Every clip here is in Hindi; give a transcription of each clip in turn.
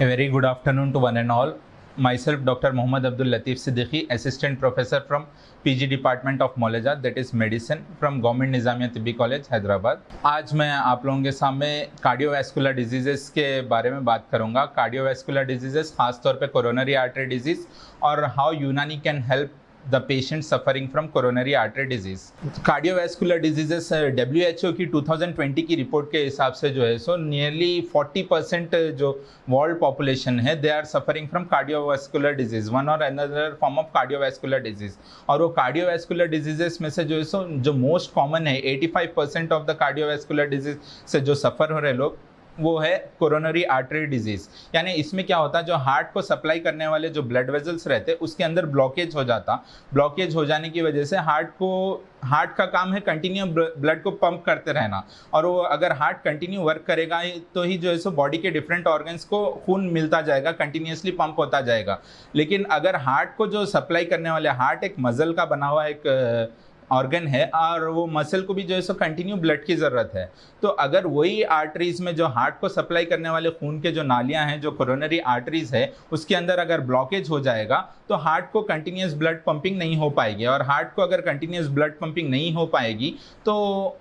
A very good afternoon to one and all. Myself, Dr. Mohammad Abdul Latif Siddiqui, Assistant Professor from PG Department of Moleja, that is Medicine, from Government Nizamiya Tibbi College, Hyderabad. आज मैं आप लोगों के सामने कार्डियोवैस्कुलर डिजीजेस के बारे में बात करूंगा. कार्डियोवैस्कुलर डिजीजेस खासतौर पे कोरोनरी आर्टरी डिजीज और हाउ यूनानी can help the patient suffering from coronary artery disease. Cardiovascular diseases WHO की 2020 की रिपोर्ट के हिसाब से जो है सो नियरली 40% जो वर्ल्ड पॉपुलेशन है they are suffering from cardiovascular disease, one or another form of cardiovascular disease. और वो कार्डियोवैस्कुलर डिजीजेस में से जो है सो जो मोस्ट कॉमन है 85% ऑफ द कार्डियोवैस्कुलर डिजीज से जो सफ़र हो रहे लोग वो है कोरोनरी आर्टरी डिजीज. यानी इसमें क्या होता है, जो हार्ट को सप्लाई करने वाले जो ब्लड वेजल्स रहते हैं उसके अंदर ब्लॉकेज हो जाता. ब्लॉकेज हो जाने की वजह से हार्ट का काम है कंटिन्यू ब्लड को पंप करते रहना, और वो अगर हार्ट कंटिन्यू वर्क करेगा तो ही जो है सो बॉडी के डिफरेंट ऑर्गन्स को खून मिलता जाएगा, कंटिन्यूसली पंप होता जाएगा. लेकिन अगर हार्ट को जो सप्लाई करने वाले, हार्ट एक मसल का बना हुआ एक ऑर्गन है और वो मसल को भी जो है सो कंटिन्यू ब्लड की ज़रूरत है. तो अगर वही आर्टरीज में जो हार्ट को सप्लाई करने वाले खून के जो नालियां हैं, जो कोरोनरी आर्टरीज है, उसके अंदर अगर ब्लॉकेज हो जाएगा तो हार्ट को कंटिन्यूस ब्लड पंपिंग नहीं हो पाएगी. और हार्ट को अगर कंटिन्यूस ब्लड पंपिंग नहीं हो पाएगी तो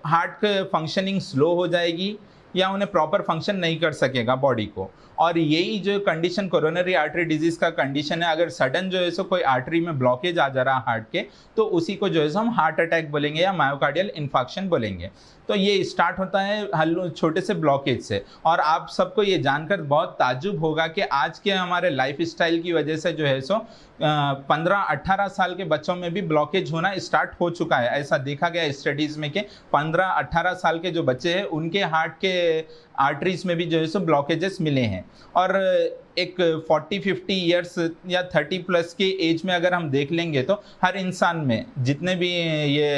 हार्ट फंक्शनिंग स्लो हो जाएगी या उन्हें प्रॉपर फंक्शन नहीं कर सकेगा बॉडी को. और यही जो कंडीशन कोरोनरी आर्टरी डिजीज का कंडीशन है, अगर सडन जो है सो कोई आर्टरी में ब्लॉकेज आ जा रहा है हार्ट के, तो उसी को जो है सो हम हार्ट अटैक बोलेंगे या मायोकार्डियल इन्फार्क्शन बोलेंगे. तो ये स्टार्ट होता है छोटे से ब्लॉकेज से. और आप सबको ये जानकर बहुत ताज्जुब होगा कि आज के हमारे लाइफ स्टाइल की वजह से जो है सो 15-18 साल के बच्चों में भी ब्लॉकेज होना स्टार्ट हो चुका है. ऐसा देखा गया स्टडीज़ में कि 15-18 साल के जो बच्चे हैं उनके हार्ट के आर्टरीज में भी जो है सो ब्लॉकेजेस मिले हैं. और एक 40-50 ईयर्स या 30 प्लस की एज में अगर हम देख लेंगे तो हर इंसान में जितने भी ये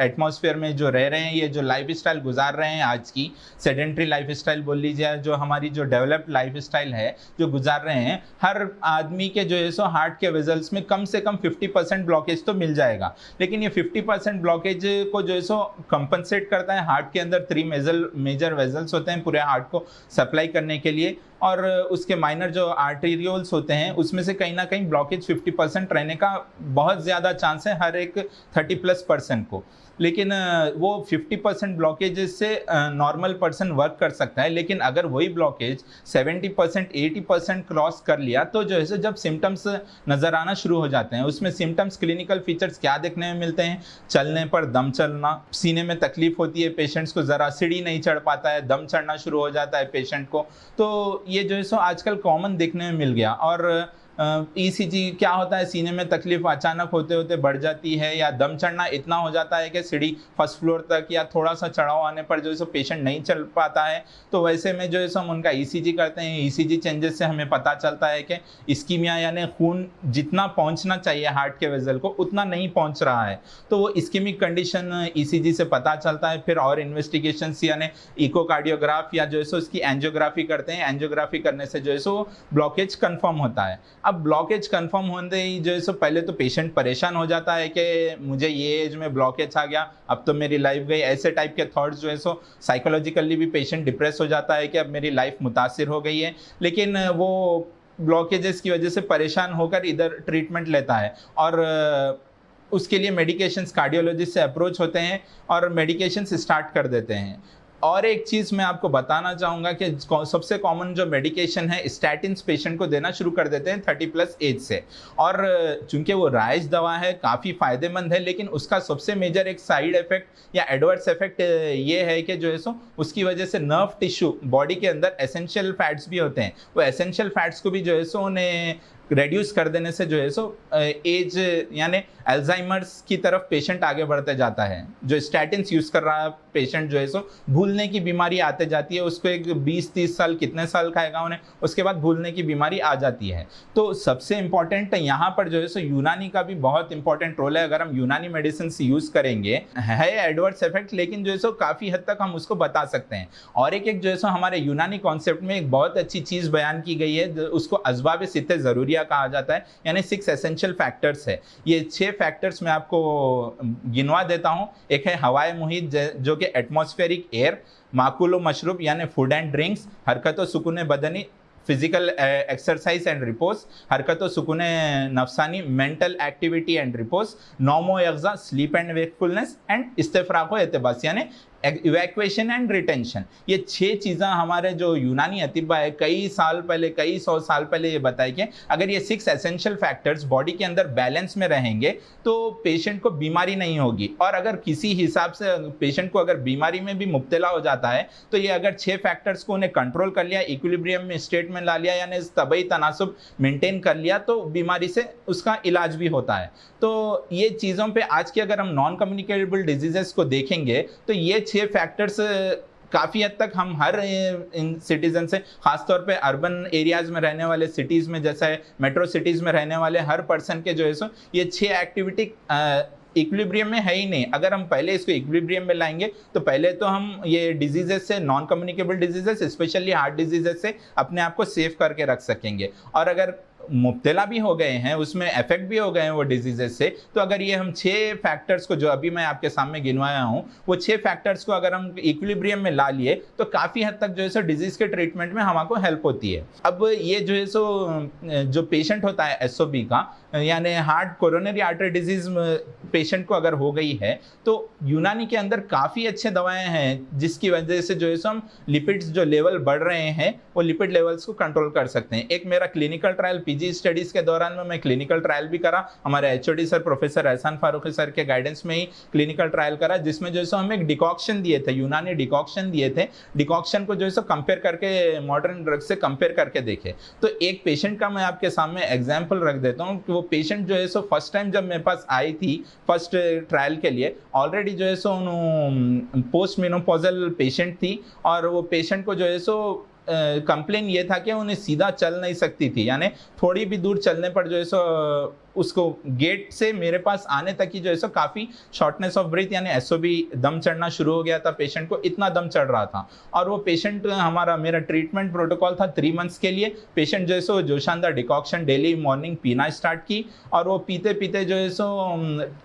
एटमॉस्फेयर में जो रह रहे हैं, ये जो लाइफ स्टाइल गुजार रहे हैं, आज की सेडेंट्री लाइफ स्टाइल बोल लीजिए, जो हमारी जो डेवलप्ड लाइफ स्टाइल है जो गुजार रहे हैं, हर आदमी के जो है सो हार्ट के वेजल्स में कम से कम 50% ब्लॉकेज तो मिल जाएगा. लेकिन ये 50% ब्लॉकेज को जो है सो कंपनसेट करता है हार्ट के अंदर 3 मेजर वेजल्स होते हैं पूरे हार्ट को सप्लाई करने के लिए, और उसके माइनर जो आर्टेरियोल्स होते हैं उसमें से कहीं ना कहीं ब्लॉकेज 50% रहने का बहुत ज़्यादा चांस है हर एक 30+% को. लेकिन वो 50% ब्लॉकेजेस से नॉर्मल पर्सन वर्क कर सकता है. लेकिन अगर वही ब्लॉकेज 70% 80% क्रॉस कर लिया तो जो है जब सिम्टम्स नज़र आना शुरू हो जाते हैं, उसमें सिम्टम्स क्लिनिकल फीचर्स क्या देखने में मिलते हैं, चलने पर दम चलना, सीने में तकलीफ होती है पेशेंट्स को, ज़रा सीढ़ी नहीं चढ़ पाता है, दम चढ़ना शुरू हो जाता है पेशेंट को. तो ये जो है सो आजकल कॉमन देखने में मिल गया. और ECG क्या होता है, सीने में तकलीफ अचानक होते होते बढ़ जाती है या दम चढ़ना इतना हो जाता है कि सीढ़ी फर्स्ट फ्लोर तक या थोड़ा सा चढ़ाव आने पर जो है सो पेशेंट नहीं चल पाता है. तो वैसे में जो है सो हम उनका ECG करते हैं. ECG चेंजेस से हमें पता चलता है कि इस्कीमिया यानी खून जितना पहुंचना चाहिए हार्ट के वेजल को उतना नहीं पहुंच रहा है. तो वो इस्कीमिक कंडीशन ECG से पता चलता है. फिर और इन्वेस्टिगेशन यानी इकोकार्डियोग्राफ या जो है सो उसकी एंजियोग्राफी करते हैं. एंजियोग्राफी करने से जो है सो ब्लॉकेज कन्फर्म होता है. अब ब्लॉकेज कंफर्म होने ही जो है सो पहले तो पेशेंट परेशान हो जाता है कि मुझे ये एज में ब्लॉकेज आ गया, अब तो मेरी लाइफ गई. ऐसे टाइप के थॉट्स जो है सो साइकोलॉजिकली भी पेशेंट डिप्रेस हो जाता है कि अब मेरी लाइफ मुतासिर हो गई है. लेकिन वो ब्लॉकेजेस की वजह से परेशान होकर इधर ट्रीटमेंट लेता है और उसके लिए मेडिकेशंस कार्डियोलॉजिस्ट से अप्रोच होते हैं और मेडिकेशंस स्टार्ट कर देते हैं. और एक चीज़ मैं आपको बताना चाहूँगा कि सबसे कॉमन जो मेडिकेशन है स्टैटिन्स पेशेंट को देना शुरू कर देते हैं 30+ एज से. और चूंकि वो राइज दवा है, काफ़ी फ़ायदेमंद है, लेकिन उसका सबसे मेजर एक साइड इफेक्ट या एडवर्स इफेक्ट ये है कि जो है सो उसकी वजह से नर्व टिश्यू बॉडी के अंदर एसेंशियल फैट्स भी होते हैं, वो एसेंशियल फैट्स को भी जो है सो उन्हें रेड्यूस कर देने से जो है सो एज यानी अल्जाइमर्स की तरफ पेशेंट आगे बढ़ते जाता है. जो स्टैटिन्स यूज़ कर रहा है पेशेंट जो है सो भूलने की बीमारी आते जाती है. उसको एक 20-30 साल कितने साल खाएगा उन्हें, उसके बाद भूलने की बीमारी आ जाती है. तो सबसे इम्पॉर्टेंट यहाँ पर जो है सो यूनानी का भी बहुत इंपॉर्टेंट रोल है. अगर हम यूनानी मेडिसिन यूज़ करेंगे, है एडवर्स इफेक्ट, लेकिन जो है सो काफ़ी हद तक हम उसको बता सकते हैं. और एक जो है सो हमारे यूनानी कॉन्सेप्ट में एक बहुत अच्छी चीज़ बयान की गई है, उसको असबाब सित्ते ज़रूरिया कहा जाता है, यानी 6 एसेंशियल फैक्टर्स है. ये 6 फैक्टर्स मैं आपको गिनवा देता हूं. एक है हवाए मुहित जो कि एटमॉस्फेरिक एयर, माकुलो मशरूब यानी फूड एंड ड्रिंक्स, हरकत सुकून बदनी फिजिकल एक्सरसाइज एंड रिपोज, हरकत व सुकून नफसानी, मेंटल एक्टिविटी एंड रिपोज, नौमो यगजा, स्लीप एंड वेकफुलनेस एंड इस्तेफराक व एतबास यानी इवैक्यूएशन एंड रिटेंशन। ये 6 चीज़ें हमारे जो यूनानी अतिबा है कई साल पहले, कई 100 साल पहले ये बताई कि अगर ये 6 एसेंशियल फैक्टर्स बॉडी के अंदर बैलेंस में रहेंगे तो पेशेंट को बीमारी नहीं होगी। और अगर किसी हिसाब से पेशेंट को अगर बीमारी में भी मुब्तला हो जाता है तो ये अगर 6 फैक्टर्स को उन्हें कंट्रोल कर लिया, इक्विलिब्रियम में स्टेट में ला लिया, यानी तबई तनासुब मेंटेन कर लिया, तो बीमारी से उसका इलाज भी होता है। तो ये चीज़ों पे आज की अगर हम नॉन कम्युनिकेबल डिजीजेस को देखेंगे तो ये 6 फैक्टर्स काफ़ी हद तक हम हर इन सिटीजन से, खासतौर पे अर्बन एरियाज़ में रहने वाले, सिटीज़ में जैसा है मेट्रो सिटीज़ में रहने वाले हर पर्सन के जो है सो ये 6 एक्टिविटी इक्विलिब्रियम में है ही नहीं। अगर हम पहले इसको इक्विलिब्रियम में लाएंगे तो पहले तो हम ये डिजीजेस से, non communicable diseases specially heart diseases से अपने आप को सेफ करके रख सकेंगे। और अगर मुब्तला भी हो गए हैं, उसमें इफेक्ट भी हो गए हैं वो डिजीजेस से, तो अगर ये हम 6 फैक्टर्स को जो अभी मैं आपके सामने गिनवाया हूँ वो 6 फैक्टर्स को अगर हम इक्विलिब्रियम में ला लिए तो काफ़ी हद तक जो है सो डिजीज के ट्रीटमेंट में हमको हेल्प होती है। अब ये जो है सो जो पेशेंट होता है एसओबी का, यानी heart coronary artery disease patient को अगर हो गई है तो यूनानी के अंदर काफ़ी अच्छे दवाएं हैं जिसकी वजह से जो है सो हम लिपिड्स जो लेवल बढ़ रहे हैं वो लिपिड लेवल्स को कंट्रोल कर सकते हैं। एक मेरा क्लिनिकल ट्रायल पीजी स्टडीज़ के दौरान में मैं क्लिनिकल ट्रायल भी करा, हमारे एचओडी सर प्रोफेसर एहसान फारूकी सर के गाइडेंस में ही क्लिनिकल ट्रायल करा, जिसमें जो है सो हम एक डिकॉक्शन दिए थे, यूनानी डिकॉक्शन दिए थे। डिकॉक्शन को जो है सो कंपेयर करके मॉडर्न ड्रग से कंपेयर करके देखे तो एक पेशेंट का मैं आपके सामने एग्जाम्पल रख देता हूँ कि वो पेशेंट जो है सो फर्स्ट टाइम जब मेरे पास आई थी फर्स्ट ट्रायल के लिए, ऑलरेडी जो है सो पोस्ट मेनोपॉजल पेशेंट थी और वो पेशेंट को जो है सो कंप्लेन ये था कि उन्हें सीधा चल नहीं सकती थी, यानी थोड़ी भी दूर चलने पर जो है सो उसको गेट से मेरे पास आने तक ही जो है सो काफ़ी शॉर्टनेस ऑफ ब्रीथ यानी एसओबी, दम चढ़ना शुरू हो गया था पेशेंट को, इतना दम चढ़ रहा था। और वो पेशेंट मेरा ट्रीटमेंट प्रोटोकॉल था 3 मंथ्स के लिए। पेशेंट जो है सो जोशानदार डिकॉक्शन डेली मॉर्निंग पीना स्टार्ट की और वो पीते पीते जो है सो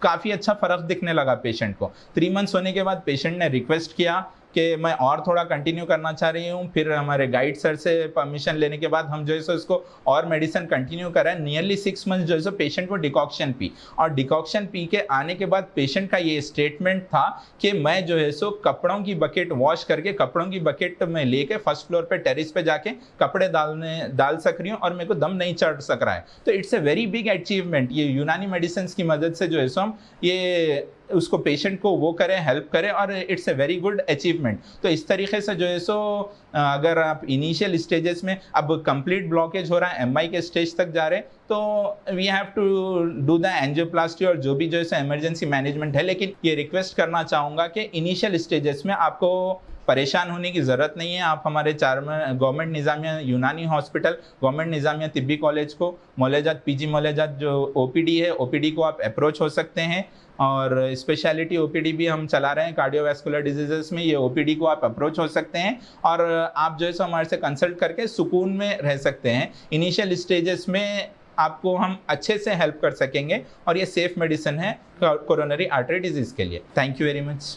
काफ़ी अच्छा फ़र्क दिखने लगा पेशेंट को। 3 मंथ्स होने के बाद पेशेंट ने रिक्वेस्ट किया कि मैं और थोड़ा कंटिन्यू करना चाह रही हूँ। फिर हमारे गाइड सर से परमिशन लेने के बाद हम जो है सो इसको और मेडिसिन कंटिन्यू करें। नियरली 6 मंथ्स जो है सो पेशेंट को डिकॉक्शन पी और डिकॉक्शन पी के आने के बाद पेशेंट का ये स्टेटमेंट था कि मैं जो है सो कपड़ों की बकेट वॉश करके कपड़ों की बकेट में लेके फर्स्ट फ्लोर पे टेरिस पे जाके कपड़े डाल सक रही हूँ और मेरे को दम नहीं चढ़ सक रहा है। तो it's a very big achievement. ये यूनानी मेडिसिन की मदद से जो है सो हम ये उसको पेशेंट को वो करें, हेल्प करें और it's a very good achievement. तो इस तरीके से जो है सो अगर आप इनिशियल स्टेजेस में, अब कंप्लीट ब्लॉकेज हो रहा है, एमआई के स्टेज तक जा रहे हैं, तो we have to do the angioplasty और जो भी जो है इमरजेंसी मैनेजमेंट है। लेकिन ये रिक्वेस्ट करना चाहूँगा कि इनिशियल स्टेजेस में आपको परेशान होने की ज़रूरत नहीं है। आप हमारे गवर्नमेंट निज़ामिया यूनानी हॉस्पिटल, गवर्नमेंट निज़ामिया तिब्बी कॉलेज को, मौलाजात पीजी मौलाजात जो ओपीडी है, ओपीडी को आप अप्रोच हो सकते हैं। और स्पेशलिटी ओपीडी भी हम चला रहे हैं कार्डियोवैस्कुलर डिजीजेस में, ये ओपीडी को आप अप्रोच हो सकते हैं और आप जो है सो हमारे से कंसल्ट करके सुकून में रह सकते हैं। इनिशियल स्टेजेस में आपको हम अच्छे से हेल्प कर सकेंगे और ये सेफ मेडिसिन है कोरोनरी आर्टरी डिजीज़ के लिए। Thank you very much.